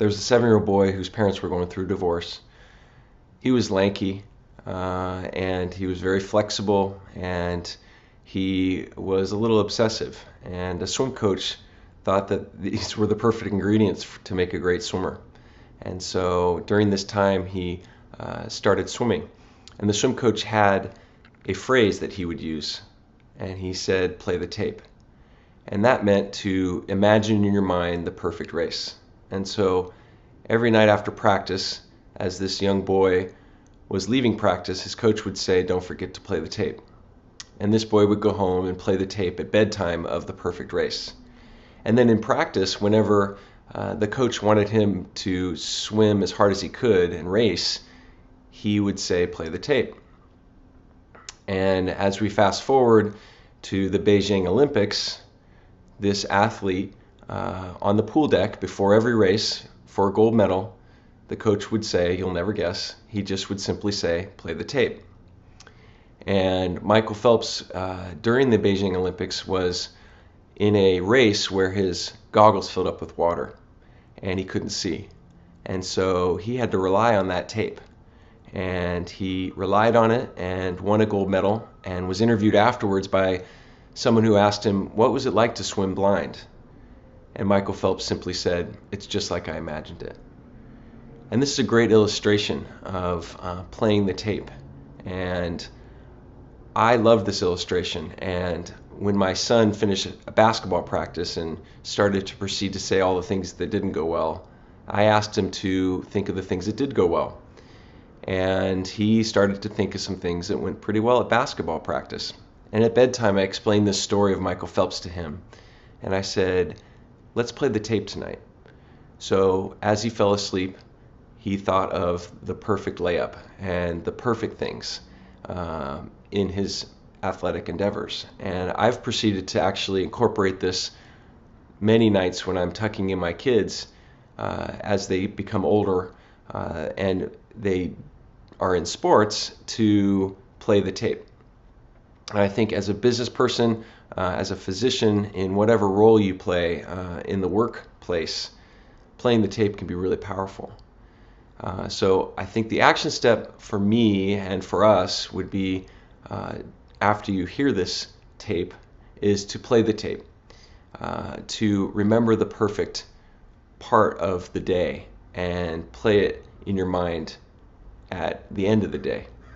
There was a 7-year-old boy whose parents were going through divorce. He was lanky, and he was very flexible, and he was a little obsessive. And a swim coach thought that these were the perfect ingredients to make a great swimmer. And so during this time, he started swimming. And the swim coach had a phrase that he would use, and he said, "Play the tape." And that meant to imagine in your mind the perfect race. And so every night after practice, as this young boy was leaving practice, his coach would say, "Don't forget to play the tape." And this boy would go home and play the tape at bedtime of the perfect race. And then in practice, whenever the coach wanted him to swim as hard as he could and race, he would say, "Play the tape." And as we fast forward to the Beijing Olympics, this athlete on the pool deck before every race for a gold medal, the coach would say, you'll never guess, he just would simply say, "Play the tape." And Michael Phelps, during the Beijing Olympics, was in a race where his goggles filled up with water and he couldn't see. And so he had to rely on that tape. And he relied on it and won a gold medal, and was interviewed afterwards by someone who asked him, what was it like to swim blind? And Michael Phelps simply said, "It's just like I imagined it." And this is a great illustration of playing the tape. And I love this illustration. And when my son finished a basketball practice and started to proceed to say all the things that didn't go well, I asked him to think of the things that did go well. And he started to think of some things that went pretty well at basketball practice. And at bedtime, I explained this story of Michael Phelps to him. And I said, "Let's play the tape tonight." So as he fell asleep, he thought of the perfect layup and the perfect things in his athletic endeavors. And I've proceeded to actually incorporate this many nights when I'm tucking in my kids as they become older and they are in sports, to play the tape. And I think as a business person, as a physician, in whatever role you play in the workplace, playing the tape can be really powerful. So I think the action step for me and for us would be, after you hear this tape, is to play the tape, to remember the perfect part of the day and play it in your mind at the end of the day.